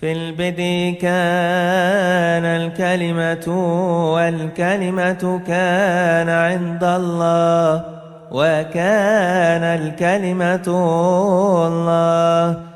في البدء كان الكلمة والكلمة كان عند الله وكان الكلمة الله.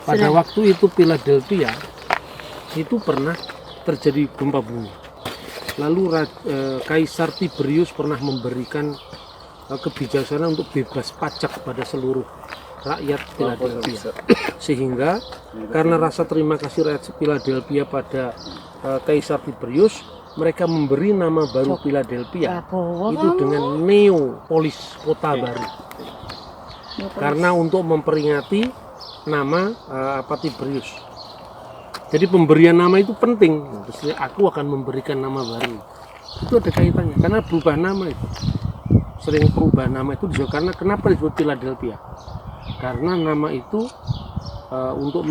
Pada waktu itu Philadelphia itu pernah terjadi gempa bumi. Lalu Kaisar Tiberius pernah memberikan kebijaksanaan untuk bebas pajak pada seluruh rakyat Philadelphia. Sehingga karena rasa terima kasih rakyat Philadelphia pada Kaisar Tiberius, mereka memberi nama baru Philadelphia itu dengan Neopolis, kota baru. Karena untuk memperingati nama Tiberius. Jadi pemberian nama itu penting. Terus aku akan memberikan nama baru. Itu ada kaitannya karena berubah nama itu. Sering perubahan nama itu karena kenapa disebut Philadelphia? Karena nama itu untuk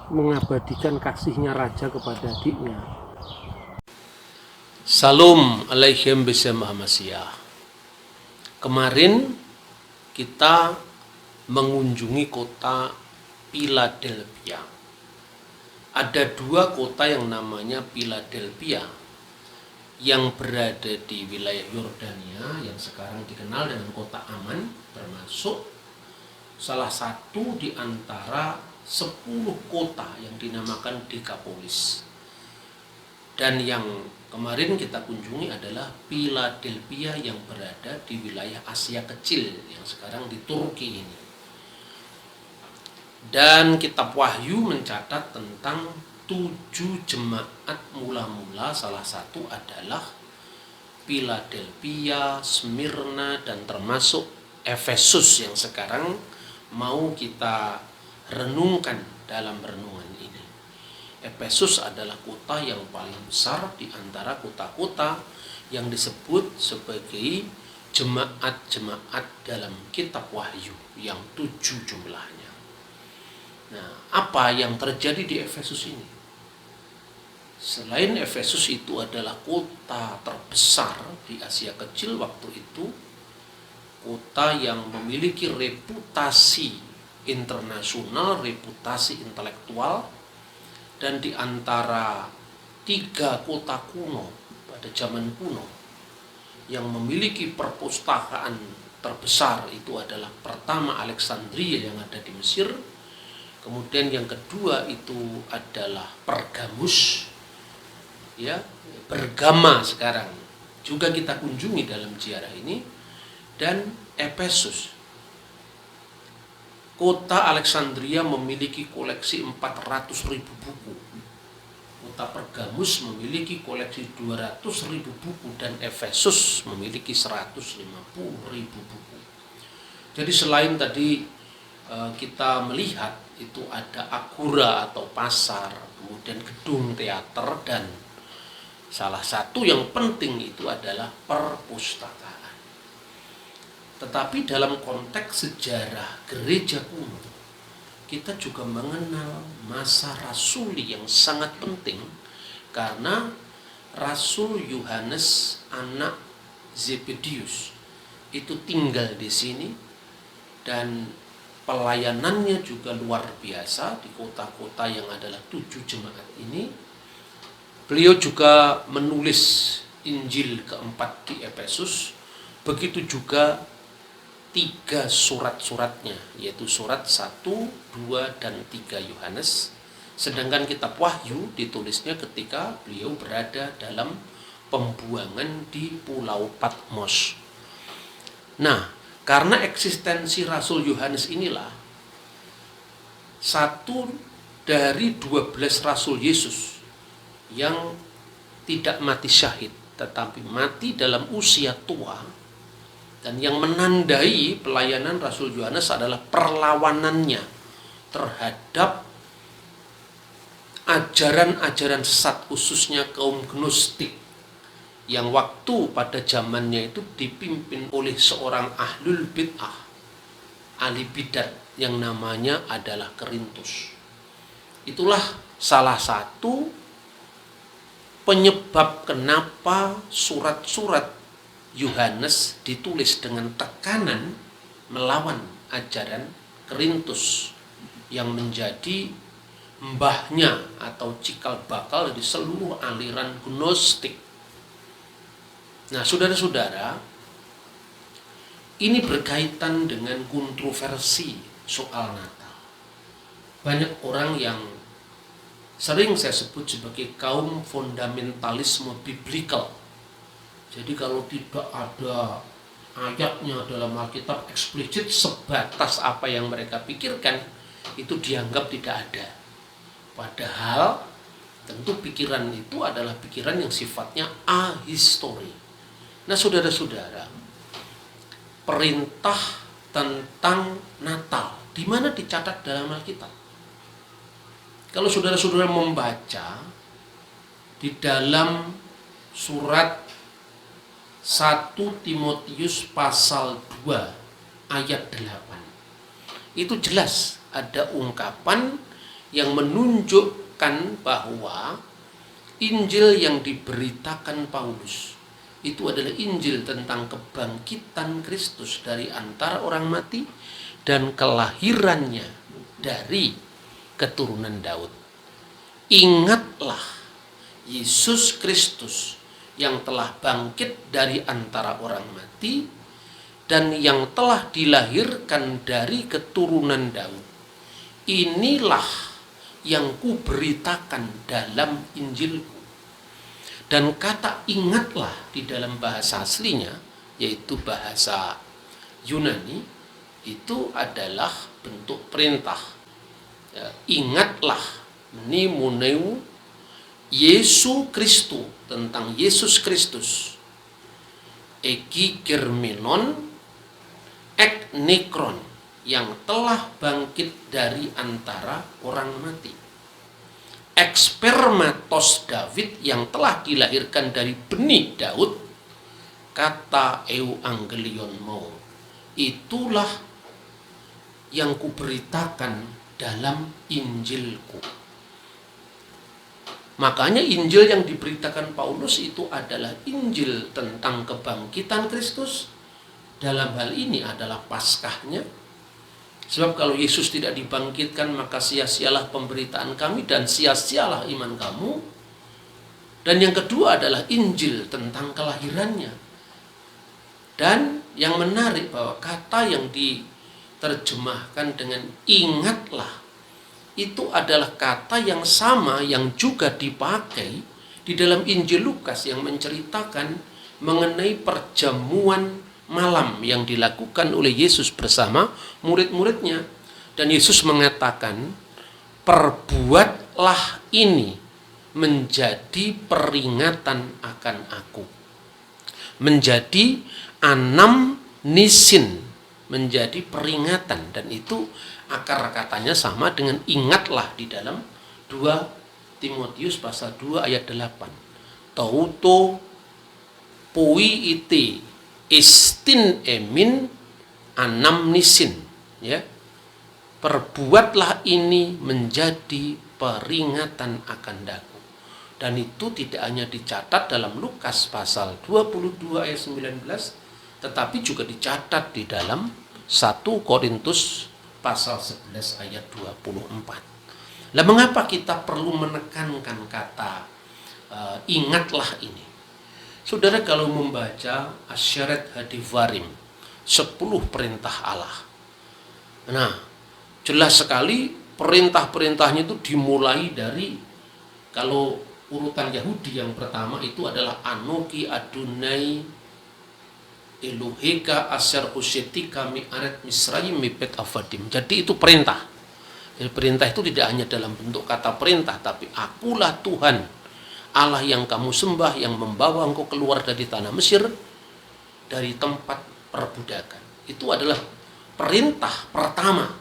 mengabadikan kasihnya raja kepada adiknya. Salam alaihim bismillahirrahmanirrahim. Kemarin kita mengunjungi kota Philadelphia. Ada dua kota yang namanya Philadelphia yang berada di wilayah Yordania yang sekarang dikenal dengan kota aman, termasuk salah satu di antara 10 kota yang dinamakan Decapolis. Dan yang kemarin kita kunjungi adalah Philadelphia yang berada di wilayah Asia Kecil yang sekarang di Turki ini. Dan kitab Wahyu mencatat tentang 7 jemaat mula-mula, salah satu adalah Philadelphia, Smyrna, dan termasuk Efesus yang sekarang mau kita renungkan dalam renungan ini. Efesus adalah kota yang paling besar di antara kota-kota yang disebut sebagai jemaat-jemaat dalam kitab Wahyu yang 7 jumlahnya. Nah, apa yang terjadi di Efesus ini? Selain Efesus itu adalah kota terbesar di Asia Kecil waktu itu, kota yang memiliki reputasi internasional, reputasi intelektual, dan di antara 3 kota kuno pada zaman kuno yang memiliki perpustakaan terbesar itu adalah pertama Alexandria yang ada di Mesir. Kemudian yang kedua itu adalah Pergamus, ya, Bergama sekarang juga kita kunjungi dalam ziarah ini, dan Efesus. Kota Alexandria memiliki koleksi 400.000 buku. Kota Pergamus memiliki koleksi 200.000 buku dan Efesus memiliki 150.000 buku. Jadi selain tadi kita melihat itu ada agora atau pasar, kemudian gedung teater, dan salah satu yang penting itu adalah perpustakaan. Tetapi dalam konteks sejarah gereja kuno, kita juga mengenal masa rasuli yang sangat penting, karena Rasul Yohanes anak Zebedius itu tinggal di sini, dan pelayanannya juga luar biasa di kota-kota yang adalah 7 jemaat ini. Beliau juga menulis Injil keempat di Efesus, begitu juga 3 surat-suratnya, yaitu surat 1, 2, dan 3 Yohanes. Sedangkan kitab Wahyu ditulisnya ketika beliau berada dalam pembuangan di Pulau Patmos. Nah, karena eksistensi Rasul Yohanes inilah satu dari 12 Rasul Yesus yang tidak mati syahid, tetapi mati dalam usia tua. Dan yang menandai pelayanan Rasul Yohanes adalah perlawanannya terhadap ajaran-ajaran sesat, khususnya kaum Gnostik yang waktu pada zamannya itu dipimpin oleh seorang ahlul bid'ah, ahli bidat yang namanya adalah Kerintus. Itulah salah satu penyebab kenapa surat-surat Yohanes ditulis dengan tekanan melawan ajaran Kerintus yang menjadi mbahnya atau cikal bakal di seluruh aliran Gnostik. Nah, saudara-saudara, ini berkaitan dengan kontroversi soal Natal. Banyak orang yang sering saya sebut sebagai kaum fundamentalisme biblikal. Jadi kalau tidak ada ayatnya dalam Alkitab eksplisit sebatas apa yang mereka pikirkan, itu dianggap tidak ada. Padahal tentu pikiran itu adalah pikiran yang sifatnya ahistori. Nah, saudara-saudara, perintah tentang Natal di mana dicatat dalam Alkitab? Kalau saudara-saudara membaca di dalam surat 1 Timotius pasal 2 ayat 8, itu jelas ada ungkapan yang menunjukkan bahwa Injil yang diberitakan Paulus itu adalah Injil tentang kebangkitan Kristus dari antara orang mati dan kelahirannya dari keturunan Daud. Ingatlah Yesus Kristus yang telah bangkit dari antara orang mati dan yang telah dilahirkan dari keturunan Daud. Inilah yang kuberitakan dalam Injilku. Dan kata ingatlah di dalam bahasa aslinya, yaitu bahasa Yunani, itu adalah bentuk perintah. Ingatlah, mnemoneu, Yesu Kristu, tentang Yesus Kristus. Eki germenon, ek nekron, yang telah bangkit dari antara orang mati. Ekspermatos David, yang telah dilahirkan dari benih Daud. Kata euangelion mau, itulah yang kuberitakan dalam Injilku. Makanya Injil yang diberitakan Paulus itu adalah Injil tentang kebangkitan Kristus. Dalam hal ini adalah Paskahnya. Sebab kalau Yesus tidak dibangkitkan, maka sia-sialah pemberitaan kami dan sia-sialah iman kamu. Dan yang kedua adalah Injil tentang kelahirannya. Dan yang menarik bahwa kata yang diterjemahkan dengan ingatlah, itu adalah kata yang sama yang juga dipakai di dalam Injil Lukas yang menceritakan mengenai perjamuan malam yang dilakukan oleh Yesus bersama murid-muridnya. Dan Yesus mengatakan, perbuatlah ini menjadi peringatan akan aku. Menjadi anamnisin, menjadi peringatan. Dan itu akar katanya sama dengan ingatlah di dalam 2 Timotius pasal 2 ayat 8. Tauto poi ite istin emin anamnisin, ya. Perbuatlah ini menjadi peringatan akan daku. Dan itu tidak hanya dicatat dalam Lukas pasal 22 ayat 19, tetapi juga dicatat di dalam 1 Korintus pasal 11 ayat 24. Lah mengapa kita perlu menekankan kata ingatlah ini? Saudara, kalau membaca Asyarat Hadivarim, 10 perintah Allah. Nah, jelas sekali perintah-perintahnya itu dimulai dari, kalau urutan Yahudi yang pertama itu adalah Anoki Adonai Eloheka Asher Usyetika Mi'aret Misrayim Mipet Avadim. Jadi itu perintah. Jadi perintah itu tidak hanya dalam bentuk kata perintah, tapi akulah Tuhan Allah yang kamu sembah, yang membawa engkau keluar dari tanah Mesir, dari tempat perbudakan. Itu adalah perintah pertama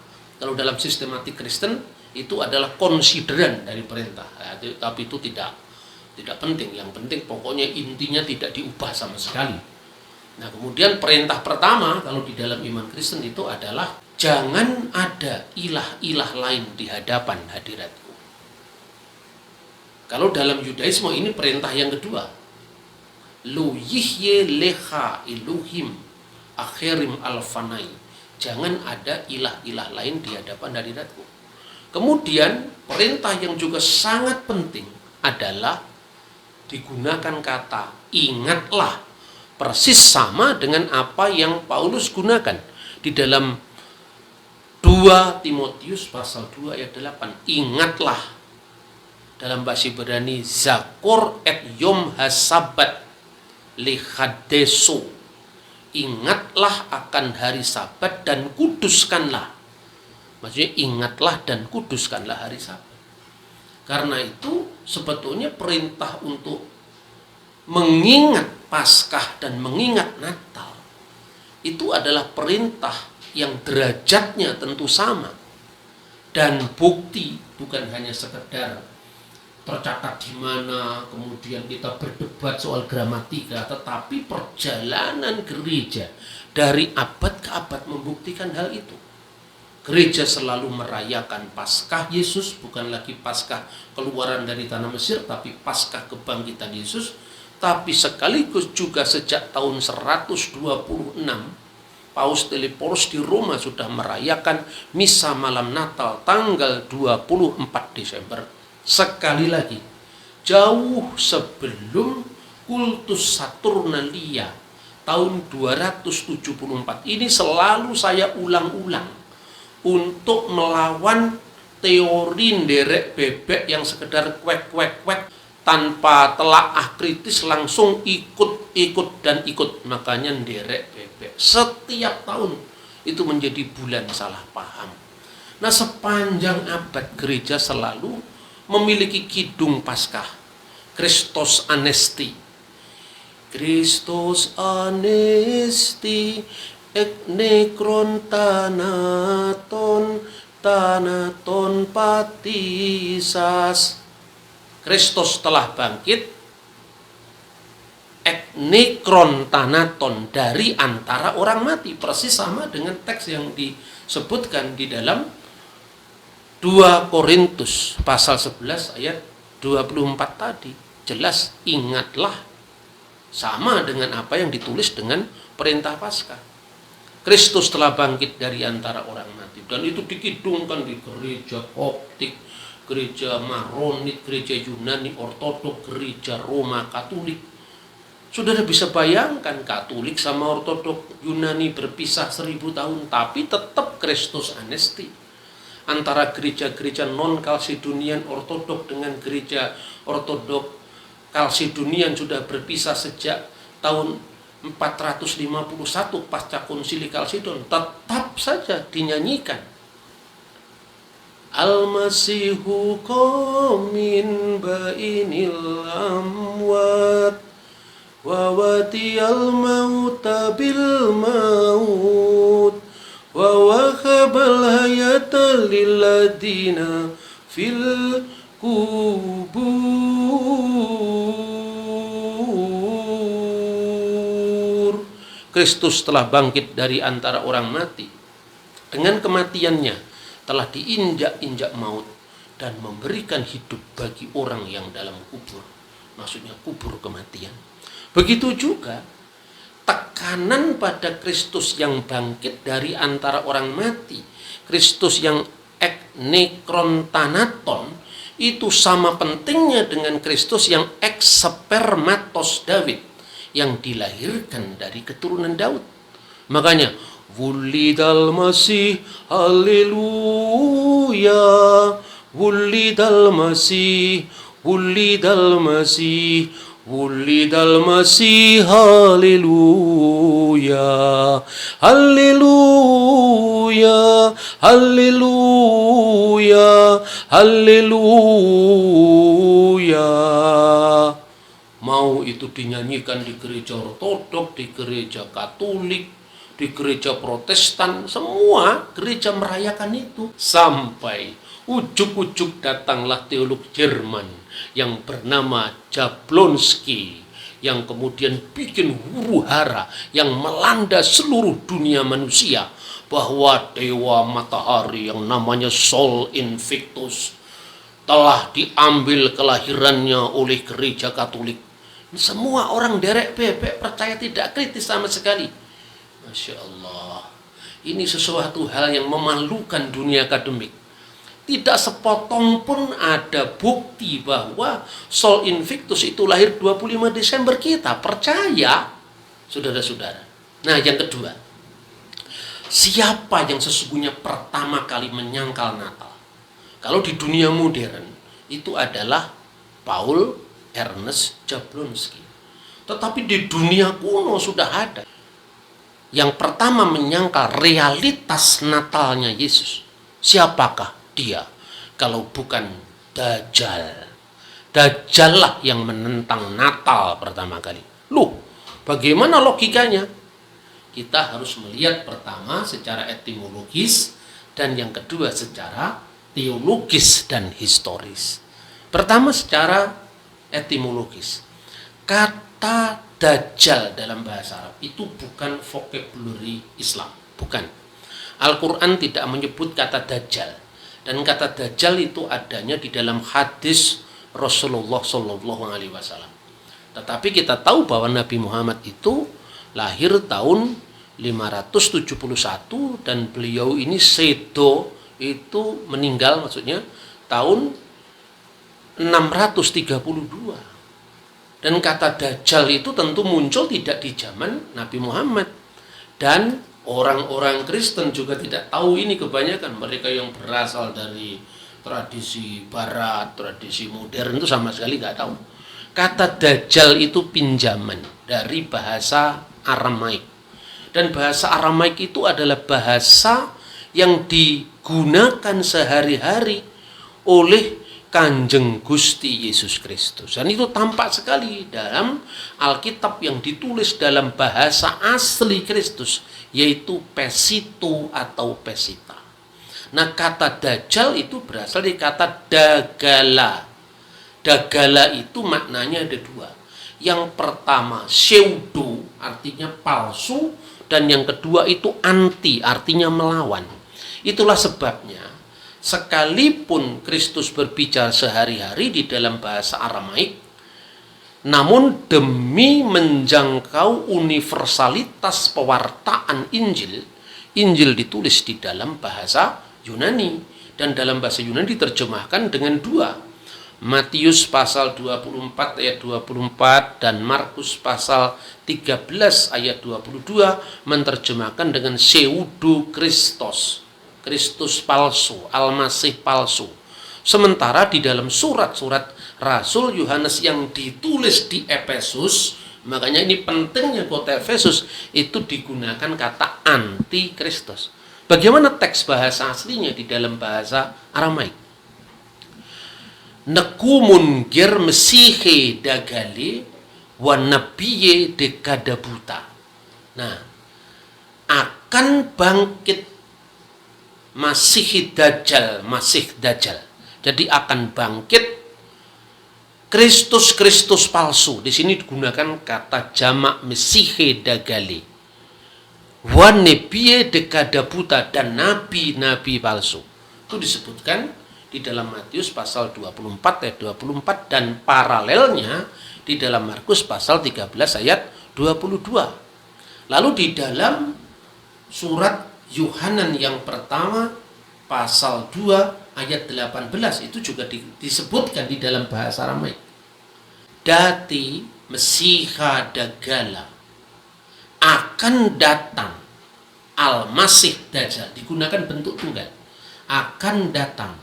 Kalau dalam sistematik Kristen itu adalah konsideran dari perintah. Tapi itu tidak penting. Yang penting pokoknya intinya tidak diubah sama sekali. Nah, kemudian perintah pertama kalau di dalam iman Kristen itu adalah jangan ada ilah-ilah lain di hadapan hadiratku. Kalau dalam Yudaisme ini perintah yang kedua. Lu yihye leha iluhim akhirim alfanai. Jangan ada ilah-ilah lain di hadapan hadiratku. Kemudian perintah yang juga sangat penting adalah digunakan kata ingatlah, persis sama dengan apa yang Paulus gunakan di dalam 2 Timotius pasal 2 ayat 8. Ingatlah, dalam bahasa Ibrani zakor et yom hasabat lihadeso. Ingatlah akan hari Sabat dan kuduskanlah. Maksudnya ingatlah dan kuduskanlah hari Sabat. Karena itu sebetulnya perintah untuk mengingat Paskah dan mengingat Natal itu adalah perintah yang derajatnya tentu sama. Dan bukti bukan hanya sekedar tercatat di mana, kemudian kita berdebat soal gramatika, tetapi perjalanan gereja dari abad ke abad membuktikan hal itu. Gereja selalu merayakan Paskah Yesus, bukan lagi Paskah keluaran dari tanah Mesir, tapi Paskah kebangkitan Yesus. Tapi sekaligus juga sejak tahun 126, Paus Teleporos di Roma sudah merayakan Misa Malam Natal tanggal 24 Desember. Sekali lagi, jauh sebelum kultus Saturnalia tahun 274. Ini selalu saya ulang-ulang untuk melawan teori nderek bebek yang sekedar kwek tanpa telaah kritis langsung ikut. Makanya nderek bebek setiap tahun itu menjadi bulan salah paham. Nah, sepanjang abad gereja selalu memiliki kidung Paskah, Christos Anesti. Christos Anesti ek nekron tanaton patisas. Kristus telah bangkit, ek nekron tanaton, dari antara orang mati. Persis sama dengan teks yang disebutkan di dalam 2 Korintus pasal 11 ayat 24 tadi. Jelas, ingatlah, sama dengan apa yang ditulis dengan perintah Paskah. Kristus telah bangkit dari antara orang mati, dan itu dikidungkan di gereja Koptik, gereja Maronit, gereja Yunani Ortodok, gereja Roma Katolik. Saudara bisa bayangkan, Katolik sama Ortodok Yunani berpisah 1000 tahun, tapi tetap Kristus Anesti. Antara gereja-gereja non-Kalsedonian Ortodok dengan gereja Ortodok Kalsedonian sudah berpisah sejak tahun 451 pasca konsili Kalsedon, tetap saja dinyanyikan. Al-Masihu qamin ba'inil amwat wa watiyal mauta bil maut wa wakhabal hayata lilladina fil kubur. Kristus telah bangkit dari antara orang mati. Dengan kematiannya telah diinjak-injak maut dan memberikan hidup bagi orang yang dalam kubur. Maksudnya kubur kematian. Begitu juga tekanan pada Kristus yang bangkit dari antara orang mati, Kristus yang ek nekron tanaton, itu sama pentingnya dengan Kristus yang ek spermatos David, yang dilahirkan dari keturunan Daud. Makanya wulidal masih, haleluya, wulidal masih, wulidal masih, wulidal masih, haleluya, haleluya, haleluya, haleluya. Mau itu dinyanyikan di gereja Ortodok, di gereja Katolik, di gereja Protestan, semua gereja merayakan itu. Sampai ujuk-ujuk datanglah teolog Jerman yang bernama Jablonski, yang kemudian bikin huru-hara yang melanda seluruh dunia manusia, bahwa dewa matahari yang namanya Sol Invictus telah diambil kelahirannya oleh gereja Katolik. Semua orang derek bebek percaya, tidak kritis sama sekali. Masya Allah, ini sesuatu hal yang memalukan dunia akademik. Tidak sepotong pun ada bukti bahwa Sol Invictus itu lahir 25 Desember kita. Percaya, saudara-saudara. Nah, yang kedua, siapa yang sesungguhnya pertama kali menyangkal Natal? Kalau di dunia modern, itu adalah Paul Ernest Jablonski. Tetapi di dunia kuno sudah ada yang pertama menyangkal realitas Natalnya Yesus. Siapakah dia kalau bukan Dajjal? Dajjal lah yang menentang Natal pertama kali. Loh, bagaimana logikanya? Kita harus melihat pertama secara etimologis, dan yang kedua secara teologis dan historis. Pertama secara etimologis. Kata Dajjal dalam bahasa Arab itu bukan vocabulary Islam, bukan. Al-Quran tidak menyebut kata Dajjal, dan kata Dajjal itu adanya di dalam hadis Rasulullah SAW. Tetapi kita tahu bahwa Nabi Muhammad itu lahir tahun 571, dan beliau ini sedo itu meninggal, maksudnya tahun 632. Dan kata Dajjal itu tentu muncul tidak di zaman Nabi Muhammad. Dan orang-orang Kristen juga tidak tahu ini kebanyakan. Mereka yang berasal dari tradisi barat, tradisi modern itu sama sekali nggak tahu. Kata Dajjal itu pinjaman dari bahasa Aramaik. Dan bahasa Aramaik itu adalah bahasa yang digunakan sehari-hari oleh Kanjeng Gusti Yesus Kristus. Dan itu tampak sekali dalam Alkitab yang ditulis dalam bahasa asli Kristus, yaitu Pesito atau Pesita. Nah, kata Dajjal itu berasal dari kata Dagala. Dagala itu maknanya ada dua. Yang pertama pseudo, artinya palsu, dan yang kedua itu anti, artinya melawan. Itulah sebabnya sekalipun Kristus berbicara sehari-hari di dalam bahasa Aramaik, namun demi menjangkau universalitas pewartaan Injil, Injil ditulis di dalam bahasa Yunani, dan dalam bahasa Yunani diterjemahkan dengan dua. Matius pasal 24 ayat 24 dan Markus pasal 13 ayat 22 menerjemahkan dengan pseudo Kristos, Kristus palsu, Al-Masih palsu. Sementara di dalam surat-surat Rasul Yohanes yang ditulis di Efesus, makanya ini pentingnya kota Efesus, itu digunakan kata anti Kristus. Bagaimana teks bahasa aslinya di dalam bahasa Aramaik? Nekumun ger mesihe dagale wa nabiye dekadabuta. Nah, akan bangkit Masih Dajjal, Masih Dajjal. Jadi akan bangkit Kristus palsu. Di sini digunakan kata jamak Mesihe Dagale. Wa nebiye dekadabuta, dan nabi-nabi palsu. Itu disebutkan di dalam Matius pasal 24 ayat 24, dan paralelnya di dalam Markus pasal 13 ayat 22. Lalu di dalam surat Yohanan yang pertama pasal 2 ayat 18 itu juga disebutkan di dalam bahasa Aramaik. Dati Mesiha Dagala, akan datang Al-Masih Dajjal, digunakan bentuk tunggal. Akan datang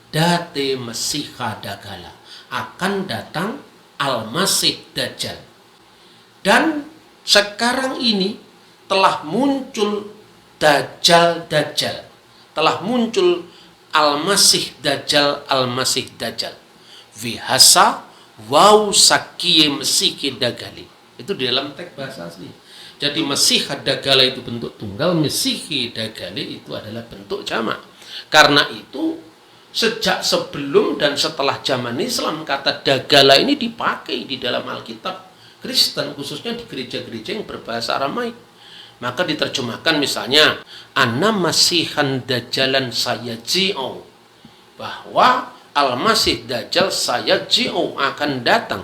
Dati Mesiha Dagala, akan datang Al-Masih Dajjal. Dan sekarang ini telah muncul Dajjal, telah muncul Al-Masih Dajjal, Al-Masih Dajjal. Vihasa wau sakie mesiki dagali. Itu di dalam teks bahasa asli. Jadi Mesih Dagala itu bentuk tunggal, Mesih Dagale itu adalah bentuk jamak. Karena itu sejak sebelum dan setelah zaman Islam, kata Dagala ini dipakai di dalam Alkitab Kristen, khususnya di gereja-gereja yang berbahasa Aramaik. Maka diterjemahkan misalnya, Ana Masihan Dajalan Sayaji'u, bahwa Al-Masih Dajjal Sayaji'u akan datang.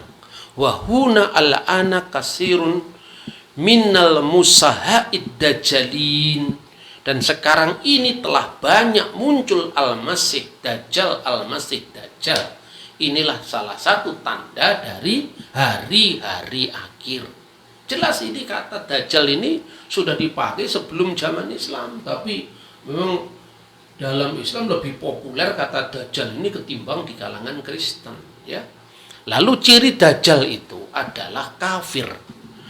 Wahuna al-ana kasirun minal musaha'id dajjalin, dan sekarang ini telah banyak muncul Al-Masih Dajjal, Al-Masih Dajjal. Inilah salah satu tanda dari hari-hari akhir. Jelas ini kata Dajjal ini sudah dipakai sebelum zaman Islam, tapi memang dalam Islam lebih populer kata Dajjal ini ketimbang di kalangan Kristen, ya. Lalu ciri Dajjal itu adalah kafir.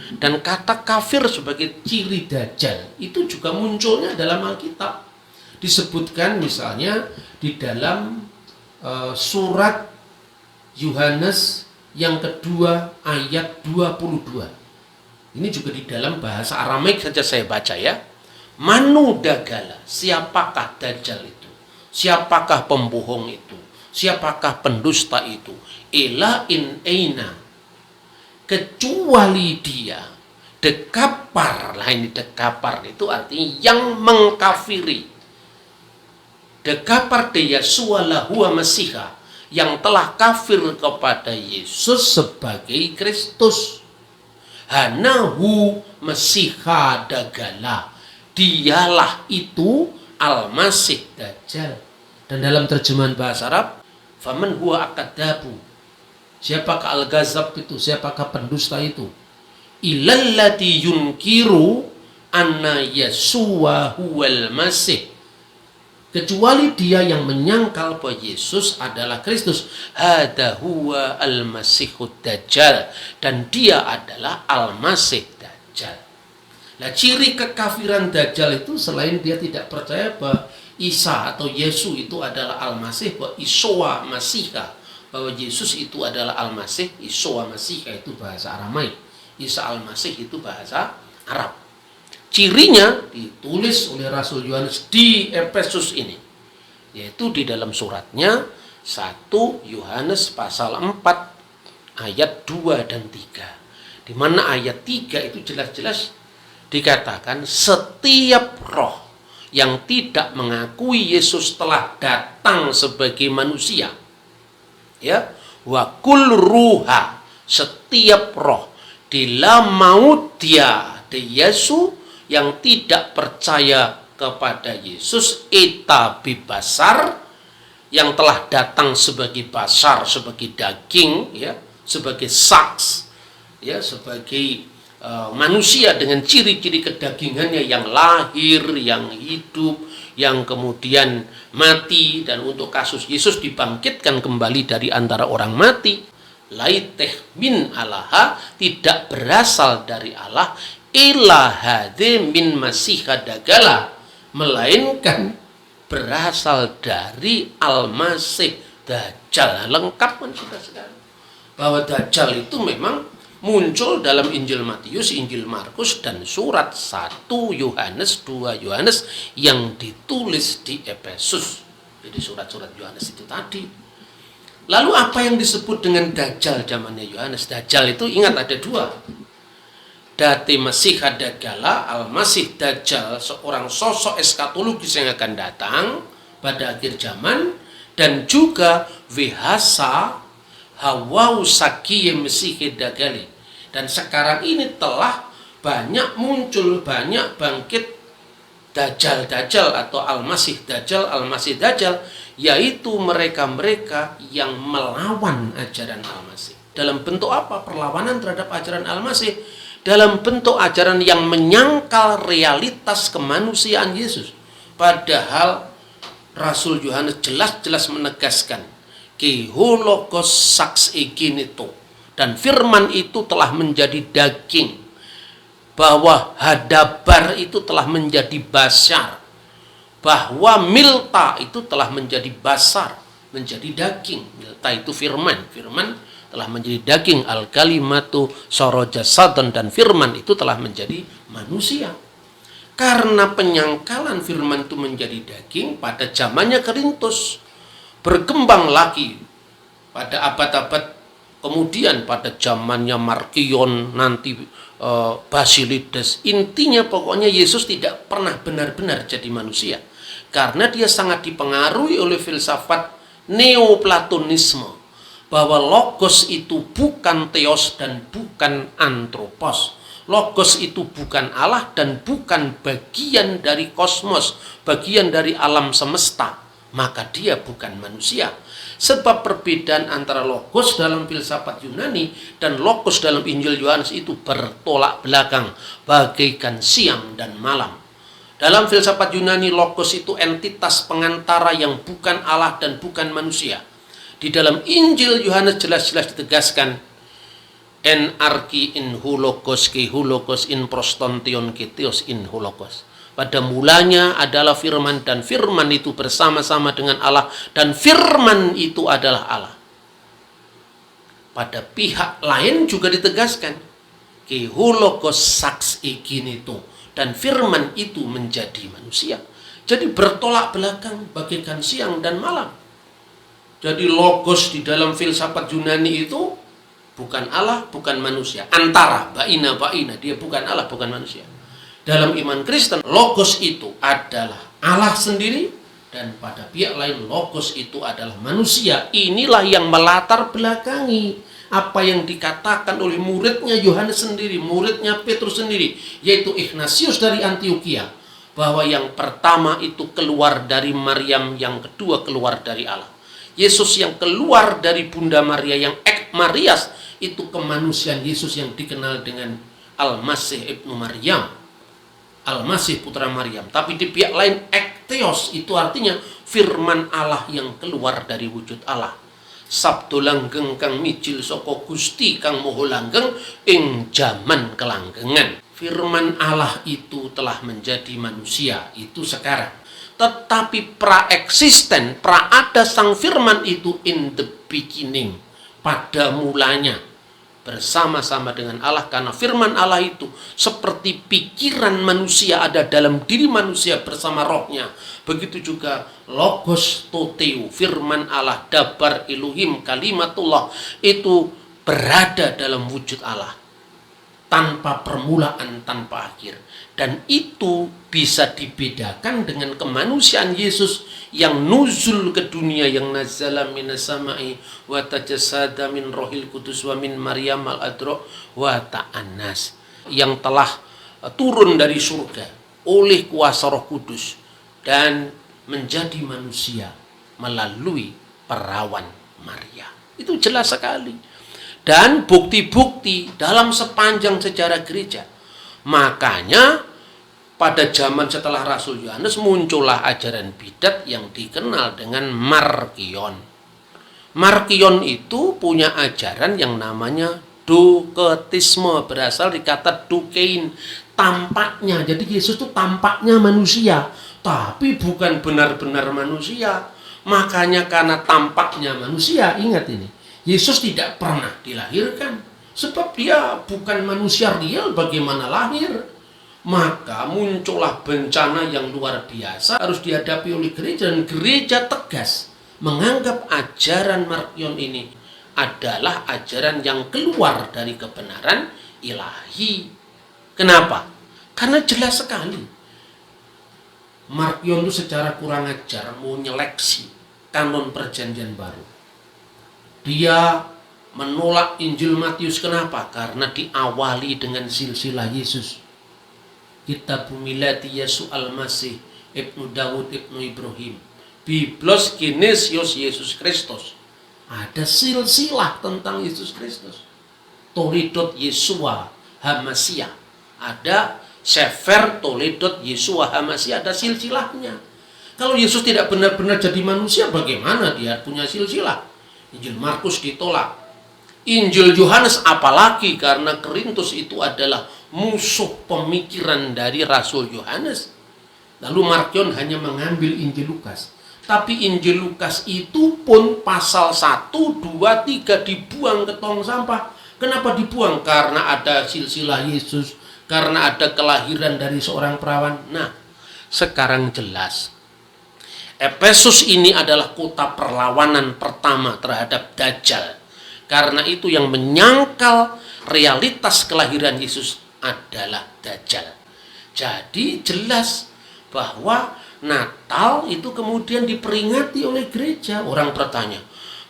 Dan kata kafir sebagai ciri Dajjal itu juga munculnya dalam Alkitab. Disebutkan misalnya di dalam surat Yohanes yang kedua ayat 22. Ini juga di dalam bahasa Aramaik saja saya baca, ya. Manu Dagala, siapakah Dajjal itu? Siapakah pembohong itu? Siapakah pendusta itu? Ila in aina, kecuali dia dekapar. Lah ini dekapar itu artinya yang mengkafiri. Dekapar de Yesua lahua Masiha, yang telah kafir kepada Yesus sebagai Kristus. Hanahu Masiha Dagala, dialah itu Al-Masih Dajjal. Dan dalam terjemahan bahasa Arab, faman huwa akadabu, siapakah al-ghazab itu, siapakah pendusta itu? Ilallati yunkiru anna Yesua huwal Masih, kecuali dia yang menyangkal bahwa Yesus adalah Kristus. Hada huwa al-Masihud Dajjal, dan dia adalah Al-Masih Dajjal. Nah, ciri kekafiran Dajjal itu selain dia tidak percaya bahwa Isa atau Yesus itu adalah Al-Masih, bahwa Isowa Masiha, bahwa Yesus itu adalah Al-Masih. Isowa Masiha itu bahasa Aramaik, Isa Al-Masih itu bahasa Arab. Cirinya ditulis oleh Rasul Yohanes di Efesus ini, yaitu di dalam suratnya 1 Yohanes pasal 4 ayat 2 dan 3, di mana ayat 3 itu jelas-jelas dikatakan setiap roh yang tidak mengakui Yesus telah datang sebagai manusia, ya, wa kul ruha, setiap roh dila maut dia de Yesus yang tidak percaya kepada Yesus, eta bibasar, yang telah datang sebagai basar, sebagai daging, ya, sebagai saks, ya, sebagai manusia dengan ciri-ciri kedagingannya yang lahir, yang hidup, yang kemudian mati, dan untuk kasus Yesus dibangkitkan kembali dari antara orang mati. Laiteh min alaha, tidak berasal dari Allah, ilahade min Masiha Dagala, melainkan berasal dari Al-Masih Dajjal. Lengkap kan sudah sekarang bahwa Dajjal itu memang muncul dalam Injil Matius, Injil Markus, dan surat 1 Yohanes, 2 Yohanes yang ditulis di Efesus. Jadi surat-surat Yohanes itu tadi. Lalu apa yang disebut dengan Dajjal zamannya Yohanes? Dajjal itu ingat ada dua. Dati Masiha Dagala, Al-Masih Dajjal, seorang sosok eskatologis yang akan datang pada akhir zaman, dan juga Vihasa Hawau Sakiye Mesih Dagali. Dan sekarang ini telah banyak muncul, banyak bangkit Dajjal-Dajjal atau Al-Masih Dajjal, Al-Masih Dajjal, yaitu mereka-mereka yang melawan ajaran Al-Masih. Dalam bentuk apa perlawanan terhadap ajaran Al-Masih? Dalam bentuk ajaran yang menyangkal realitas kemanusiaan Yesus. Padahal Rasul Yohanes jelas-jelas menegaskan Keholokos saks egin itu, dan firman itu telah menjadi daging, bahwa hadabar itu telah menjadi basar, bahwa milta itu telah menjadi basar, menjadi daging. Milta itu firman, firman telah menjadi daging, al-kalimatu sara jasadan, dan firman itu telah menjadi manusia. Karena penyangkalan firman itu menjadi daging pada zamannya Korintus, berkembang lagi pada abad-abad kemudian, pada zamannya Markion, nanti Basilides. Intinya pokoknya Yesus tidak pernah benar-benar jadi manusia, karena dia sangat dipengaruhi oleh filsafat Neoplatonisme, bahwa logos itu bukan theos dan bukan antropos. Logos itu bukan Allah dan bukan bagian dari kosmos, bagian dari alam semesta. Maka dia bukan manusia. Sebab perbedaan antara logos dalam filsafat Yunani dan logos dalam Injil Yohanes itu bertolak belakang, bagaikan siang dan malam. Dalam filsafat Yunani, logos itu entitas pengantara yang bukan Allah dan bukan manusia. Di dalam Injil Yohanes jelas-jelas ditegaskan, en arki in hulogos ke hulogos in prostontion ke theos in hulogos. Pada mulanya adalah firman, dan firman itu bersama-sama dengan Allah, dan firman itu adalah Allah. Pada pihak lain juga ditegaskan, ke hulogos sax eginito, dan firman itu menjadi manusia. Jadi bertolak belakang bagaikan siang dan malam. Jadi logos di dalam filsafat Yunani itu bukan Allah, bukan manusia. Antara, baina, dia bukan Allah, bukan manusia. Dalam iman Kristen, logos itu adalah Allah sendiri, dan pada pihak lain logos itu adalah manusia. Inilah yang melatar belakangi apa yang dikatakan oleh muridnya Yohanes sendiri, muridnya Petrus sendiri, yaitu Ignatius dari Antioquia, bahwa yang pertama itu keluar dari Maryam, yang kedua keluar dari Allah. Yesus yang keluar dari Bunda Maria, yang ek Marias, itu kemanusiaan Yesus yang dikenal dengan Al-Masih ibnu Maryam, Al-Masih putra Maryam. Tapi di pihak lain ek theos, itu artinya firman Allah yang keluar dari wujud Allah. Sabdo langgeng kang mijil saka Gusti kang moho langgeng ing jaman kelanggengan. Firman Allah itu telah menjadi manusia, itu sekarang. Tetapi praeksisten, praada sang firman itu in the beginning, pada mulanya, bersama-sama dengan Allah, karena firman Allah itu seperti pikiran manusia ada dalam diri manusia bersama rohnya. Begitu juga logos toteu, firman Allah, dabar Elohim, kalimatullah, itu berada dalam wujud Allah, tanpa permulaan, tanpa akhir. Dan itu bisa dibedakan dengan kemanusiaan Yesus yang nuzul ke dunia, yang nazala minas samai wa tajasada min rohil kudus wa min Maryam al-adro wa ta'annas, yang telah turun dari surga oleh kuasa Roh Kudus dan menjadi manusia melalui perawan Maria. Itu jelas sekali. Dan bukti-bukti dalam sepanjang sejarah gereja. Makanya pada zaman setelah Rasul Yohanes muncullah ajaran bidat yang dikenal dengan Markion. Markion itu punya ajaran yang namanya doketisme, berasal dari kata dukein, tampaknya. Jadi Yesus itu tampaknya manusia, tapi bukan benar-benar manusia. Makanya karena tampaknya manusia, ingat ini, Yesus tidak pernah dilahirkan. Sebab dia bukan manusia real, bagaimana lahir? Maka muncullah bencana yang luar biasa harus dihadapi oleh gereja, dan gereja tegas menganggap ajaran Markion ini adalah ajaran yang keluar dari kebenaran ilahi. Kenapa? Karena jelas sekali Markion itu secara kurang ajar mau nyeleksi kanon perjanjian baru. Dia menolak Injil Matius. Kenapa? Karena diawali dengan silsilah Yesus. Kitab Miladi Yesus Al-Masih Ibnu Dawud Ibnu Ibrahim, Biblos Genesios Yesus Kristus. Ada silsilah tentang Yesus Kristus. Toledot Yesua Hamasia. Ada Sefer Toledot Yesua Hamasia. Ada silsilahnya. Kalau Yesus tidak benar-benar jadi manusia, bagaimana dia punya silsilah? Injil Markus ditolak. Injil Yohanes apalagi, karena Korintus itu adalah musuh pemikiran dari Rasul Yohanes. Lalu Markion hanya mengambil Injil Lukas. Tapi Injil Lukas itu pun pasal 1, 2, 3 dibuang ke tong sampah. Kenapa dibuang? Karena ada silsilah Yesus, karena ada kelahiran dari seorang perawan. Nah, sekarang jelas. Efesus ini adalah kota perlawanan pertama terhadap Dajjal. Karena itu yang menyangkal realitas kelahiran Yesus adalah Dajjal. Jadi jelas bahwa Natal itu kemudian diperingati oleh gereja. Orang bertanya,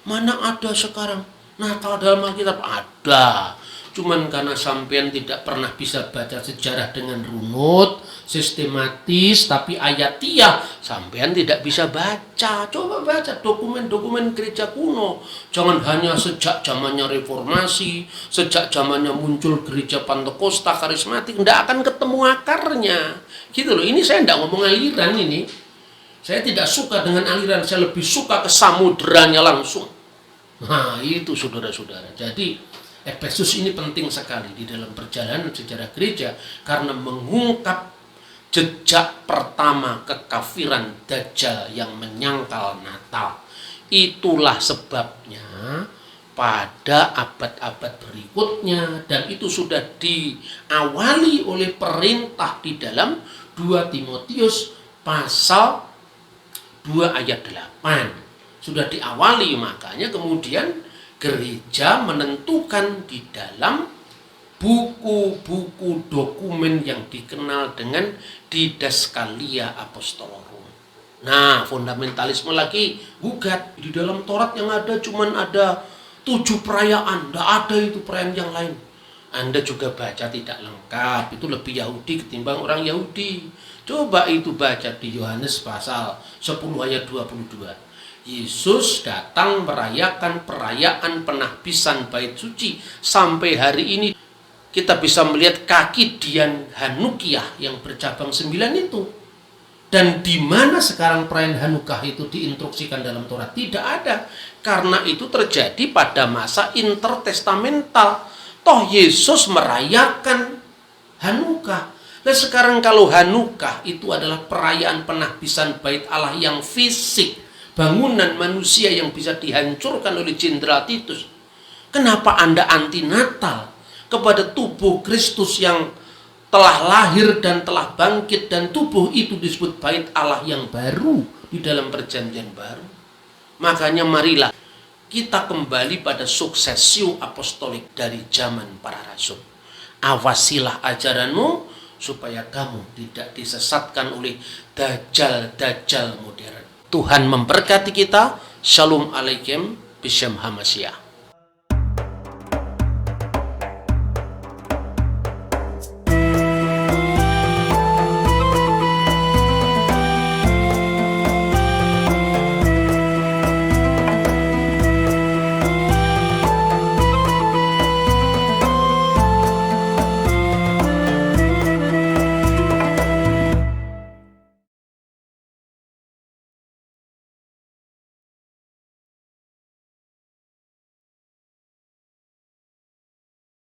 mana ada sekarang Natal dalam Alkitab? Ada. Cuman karena sampean tidak pernah bisa baca sejarah dengan runut, sistematis, tapi ayatiah, sampean tidak bisa baca. Coba baca dokumen-dokumen gereja kuno. Jangan hanya sejak zamannya reformasi, sejak zamannya muncul gereja Pantekosta, karismatik, tidak akan ketemu akarnya. Gitu loh, ini saya tidak ngomong aliran ini. Saya tidak suka dengan aliran, saya lebih suka ke samudranya langsung. Nah, itu saudara-saudara. Jadi Efesus ini penting sekali di dalam perjalanan sejarah gereja karena mengungkap jejak pertama kekafiran Dajjal yang menyangkal Natal. Itulah sebabnya pada abad-abad berikutnya, dan itu sudah diawali oleh perintah di dalam 2 Timotius pasal 2 ayat 8. Sudah diawali, makanya kemudian gereja menentukan di dalam buku-buku dokumen yang dikenal dengan Didaskalia Apostolorum. Nah, fundamentalisme lagi gugat. Di dalam Taurat yang ada cuman ada 7 perayaan, tidak ada itu perayaan yang lain. Anda juga baca tidak lengkap, itu lebih Yahudi ketimbang orang Yahudi. Coba itu baca di Yohanes pasal 10 ayat 22. Yesus datang merayakan perayaan penahbisan bait suci. Sampai hari ini kita bisa melihat kaki Dian Hanukiah yang bercabang 9 itu. Dan di mana sekarang perayaan Hanukah itu diinstruksikan dalam Taurat? Tidak ada. Karena itu terjadi pada masa intertestamental. Toh Yesus merayakan Hanukah. Nah sekarang kalau Hanukah itu adalah perayaan penahbisan bait Allah yang fisik, bangunan manusia yang bisa dihancurkan oleh Jenderal Titus. Kenapa Anda anti Natal kepada tubuh Kristus yang telah lahir dan telah bangkit, dan tubuh itu disebut bait Allah yang baru di dalam perjanjian baru? Makanya marilah kita kembali pada suksesio apostolik dari zaman para rasul. Awasilah ajaranmu supaya kamu tidak disesatkan oleh dajjal-dajjal modern. Tuhan memberkati kita. Shalom alaikum. Bishem Hamashiach.